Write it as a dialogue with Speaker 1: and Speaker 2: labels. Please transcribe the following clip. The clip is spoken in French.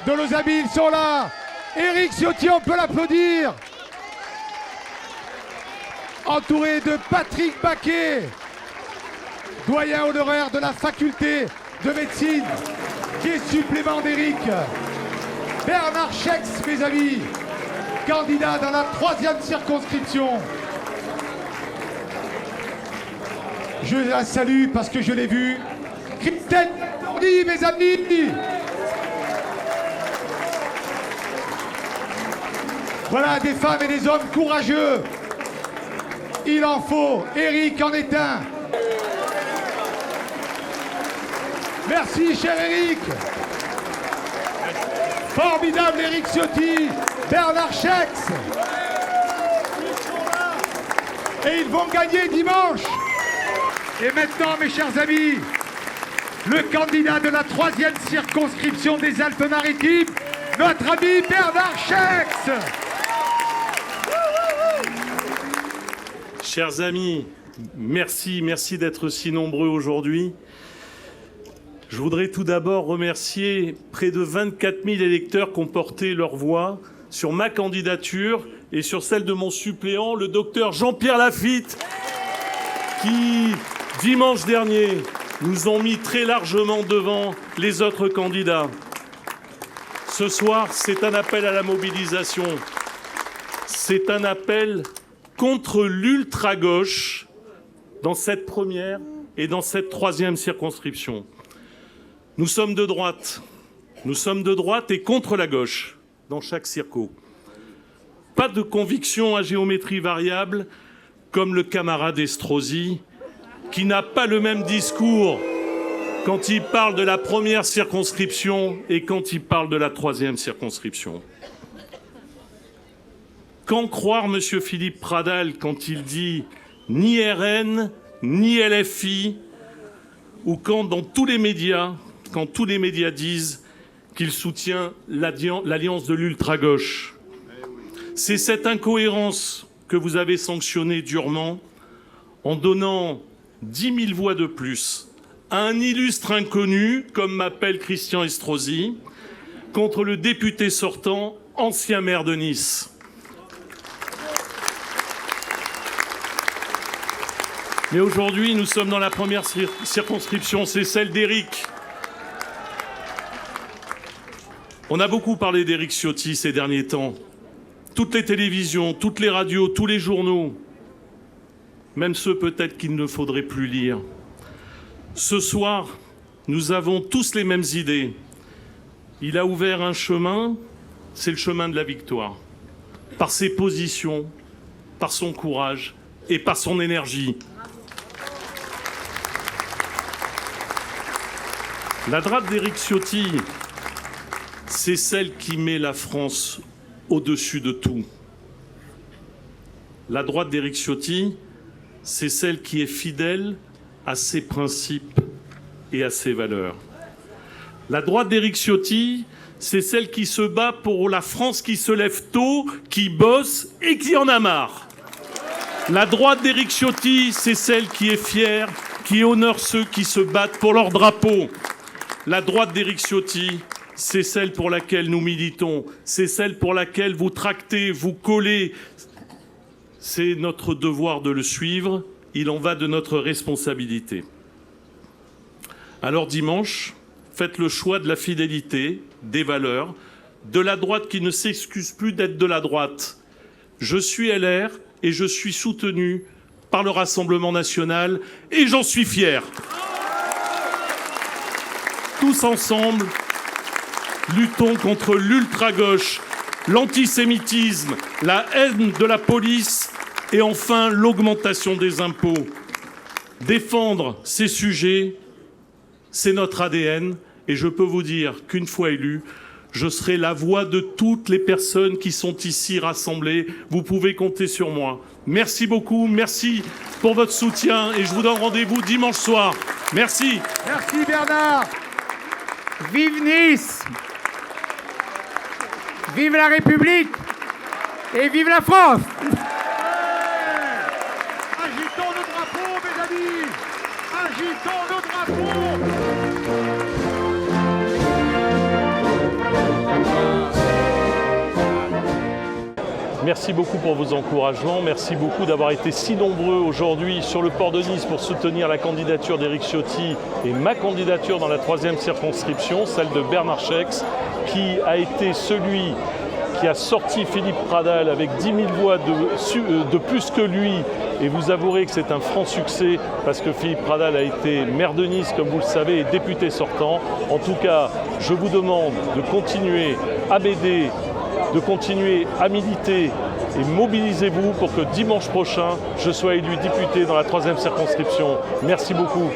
Speaker 1: de nos amis, ils sont là. Éric Ciotti, on peut l'applaudir. Entouré de Patrick Baquet, doyen honoraire de la faculté de médecine, qui est supplément d'Éric. Bernard Schex, mes amis, candidat dans la 3e circonscription. Je la salue parce que je l'ai vu. Christelle Tordi, mes amis. Voilà des femmes et des hommes courageux. Il en faut. Éric en est un. Merci, cher Éric. Formidable Éric Ciotti, Bernard Schex. Et ils vont gagner dimanche. Et maintenant, mes chers amis, le candidat de la 3e circonscription des Alpes-Maritimes, notre ami Bernard Schex.
Speaker 2: Chers amis, merci d'être si nombreux aujourd'hui. Je voudrais tout d'abord remercier près de 24 000 électeurs qui ont porté leur voix sur ma candidature et sur celle de mon suppléant, le docteur Jean-Pierre Lafitte, qui, dimanche dernier, nous ont mis très largement devant les autres candidats. Ce soir, c'est un appel à la mobilisation. C'est un appel contre l'ultra-gauche dans cette 1re et dans cette 3e circonscription. Nous sommes de droite. Nous sommes de droite et contre la gauche dans chaque circo. Pas de conviction à géométrie variable comme le camarade Estrosi, qui n'a pas le même discours quand il parle de la 1re circonscription et quand il parle de la 3e circonscription. Quand croire M. Philippe Pradal quand il dit ni RN, ni LFI, ou quand tous les médias disent qu'il soutient l'alliance de l'ultra-gauche. C'est cette incohérence que vous avez sanctionnée durement en donnant 10 000 voix de plus à un illustre inconnu, comme m'appelle Christian Estrosi, contre le député sortant, ancien maire de Nice. Mais aujourd'hui, nous sommes dans la 1re circonscription, c'est celle d'Éric. On a beaucoup parlé d'Éric Ciotti ces derniers temps. Toutes les télévisions, toutes les radios, tous les journaux, même ceux peut-être qu'il ne faudrait plus lire. Ce soir, nous avons tous les mêmes idées. Il a ouvert un chemin, c'est le chemin de la victoire. Par ses positions, par son courage et par son énergie. La droite d'Éric Ciotti, c'est celle qui met la France au-dessus de tout. La droite d'Éric Ciotti, c'est celle qui est fidèle à ses principes et à ses valeurs. La droite d'Éric Ciotti, c'est celle qui se bat pour la France qui se lève tôt, qui bosse et qui en a marre. La droite d'Éric Ciotti, c'est celle qui est fière, qui honore ceux qui se battent pour leur drapeau. La droite d'Éric Ciotti, c'est celle pour laquelle nous militons, c'est celle pour laquelle vous tractez, vous collez. C'est notre devoir de le suivre, il en va de notre responsabilité. Alors dimanche, faites le choix de la fidélité, des valeurs, de la droite qui ne s'excuse plus d'être de la droite. Je suis LR et je suis soutenu par le Rassemblement national et j'en suis fier. Tous ensemble, luttons contre l'ultra-gauche, l'antisémitisme, la haine de la police et enfin l'augmentation des impôts. Défendre ces sujets, c'est notre ADN et je peux vous dire qu'une fois élu, je serai la voix de toutes les personnes qui sont ici rassemblées. Vous pouvez compter sur moi. Merci beaucoup, merci pour votre soutien et je vous donne rendez-vous dimanche soir. Merci.
Speaker 1: Merci Bernard.
Speaker 3: Vive Nice! Vive la République! Et vive la France!
Speaker 1: Agitons le drapeau, mes amis! Agitons le drapeau!
Speaker 2: Merci beaucoup pour vos encouragements. Merci beaucoup d'avoir été si nombreux aujourd'hui sur le port de Nice pour soutenir la candidature d'Éric Ciotti et ma candidature dans la 3e circonscription, celle de Bernard Schex, qui a été celui qui a sorti Philippe Pradal avec 10 000 voix de plus que lui. Et vous avouerez que c'est un franc succès parce que Philippe Pradal a été maire de Nice, comme vous le savez, et député sortant. En tout cas, je vous demande de continuer à m'aider, de continuer à militer et mobilisez-vous pour que dimanche prochain, je sois élu député dans la 3e circonscription. Merci beaucoup.